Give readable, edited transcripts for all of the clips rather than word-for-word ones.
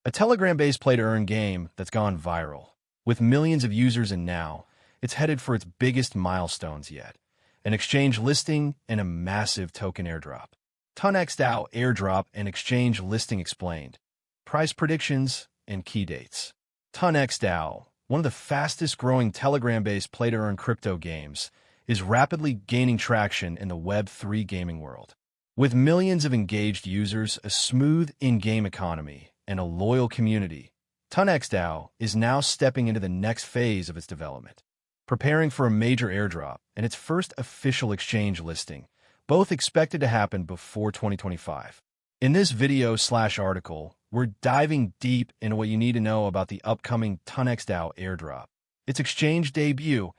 a Telegram-based play-to-earn game that's gone viral. With millions of users and now, it's headed for its biggest milestones yet, an exchange listing and a massive token airdrop. TonxDao airdrop and exchange listing explained, price predictions, and key dates. TonxDao, one of the fastest-growing Telegram-based play-to-earn crypto games, is rapidly gaining traction in the Web3 gaming world. With millions of engaged users, a smooth in-game economy, and a loyal community, TonxDao is now stepping into the next phase of its development, preparing for a major airdrop and its first official exchange listing, both expected to happen before 2025. In this video/article, we're diving deep into what you need to know about the upcoming TonxDao airdrop, its exchange debut,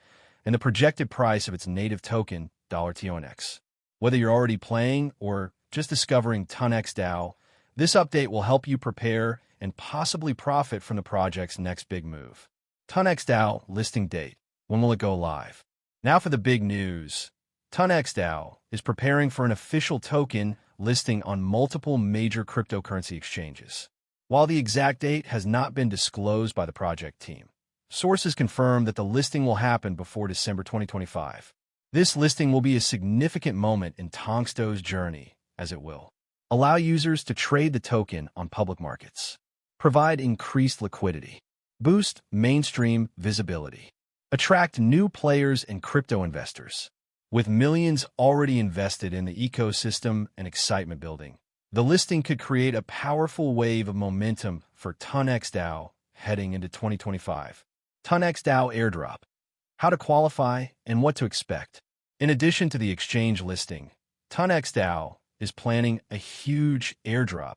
and the projected price of its native token, $TONX. Whether you're already playing or just discovering TonxDao, this update will help you prepare and possibly profit from the project's next big move. TonxDao listing date. When will it go live? Now for the big news. TonxDao is preparing for an official token listing on multiple major cryptocurrency exchanges. While the exact date has not been disclosed by the project team, sources confirm that the listing will happen before December 2025. This listing will be a significant moment in TonxDao's journey, as it will allow users to trade the token on public markets, provide increased liquidity, boost mainstream visibility, attract new players and crypto investors. With millions already invested in the ecosystem and excitement building, the listing could create a powerful wave of momentum for TonxDao heading into 2025. TonxDao airdrop. How to qualify and what to expect. In addition to the exchange listing, TonxDao is planning a huge airdrop,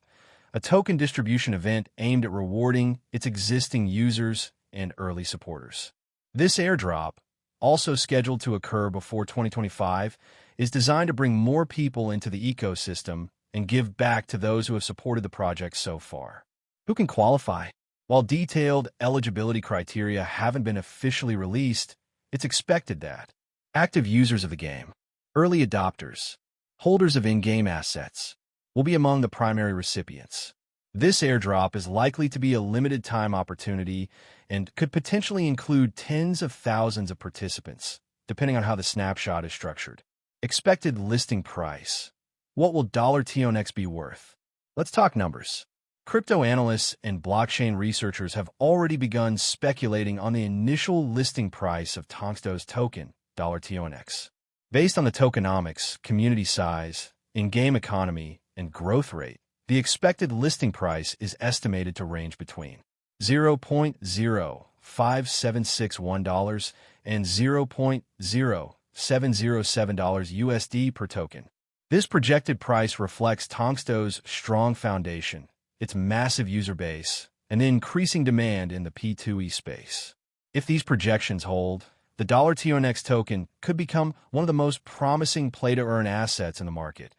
a token distribution event aimed at rewarding its existing users and early supporters. This airdrop, also scheduled to occur before 2025, is designed to bring more people into the ecosystem and give back to those who have supported the project so far. Who can qualify? While detailed eligibility criteria haven't been officially released, it's expected that active users of the game, early adopters, holders of in-game assets, will be among the primary recipients. This airdrop is likely to be a limited-time opportunity and could potentially include tens of thousands of participants, depending on how the snapshot is structured. Expected listing price. What will $TONX be worth? Let's talk numbers. Crypto analysts and blockchain researchers have already begun speculating on the initial listing price of TonxDao's token, $TONX. Based on the tokenomics, community size, in-game economy, and growth rate, the expected listing price is estimated to range between $0.05761 and $0.0707 USD per token. This projected price reflects TonxDao's strong foundation, its massive user base, and the increasing demand in the P2E space. If these projections hold, the $TONX token could become one of the most promising play-to-earn assets in the market,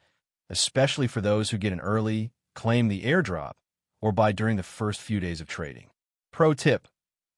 especially for those who get an early, claim the airdrop, or buy during the first few days of trading. Pro tip: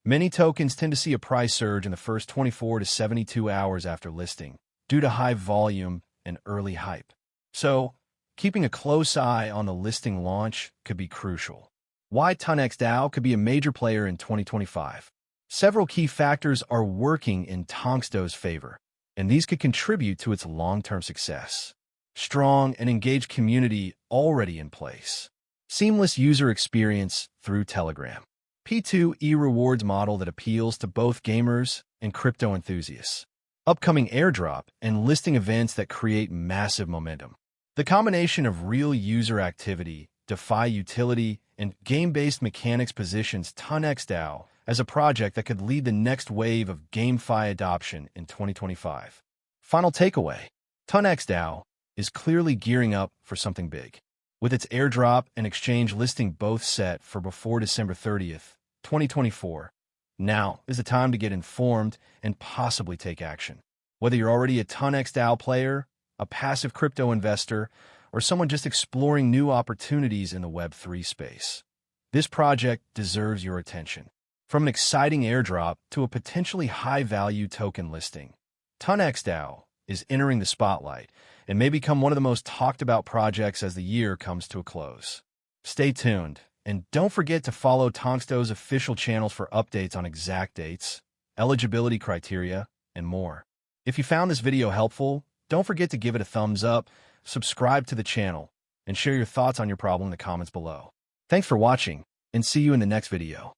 many tokens tend to see a price surge in the first 24 to 72 hours after listing, due to high volume and early hype. So, keeping a close eye on the listing launch could be crucial. Why TonxDao could be a major player in 2025. Several key factors are working in TonxDao's favor, and these could contribute to its long-term success. Strong and engaged community already in place. Seamless user experience through Telegram. P2E rewards model that appeals to both gamers and crypto enthusiasts. Upcoming airdrop and listing events that create massive momentum. The combination of real user activity, DeFi utility, and game-based mechanics positions TonxDao as a project that could lead the next wave of GameFi adoption in 2025. Final takeaway: TonxDao is clearly gearing up for something big. With its airdrop and exchange listing both set for before December 30th, 2024, now is the time to get informed and possibly take action. Whether you're already a TonxDao player, a passive crypto investor, or someone just exploring new opportunities in the Web3 space, this project deserves your attention. From an exciting airdrop to a potentially high-value token listing, TonxDao is entering the spotlight and may become one of the most talked-about projects as the year comes to a close. Stay tuned And don't forget to follow TonxDao's official channels for updates on exact dates, eligibility criteria, and more. If you found this video helpful, don't forget to give it a thumbs up, subscribe to the channel, and share your thoughts on your problem in the comments below. Thanks for watching, and see you in the next video.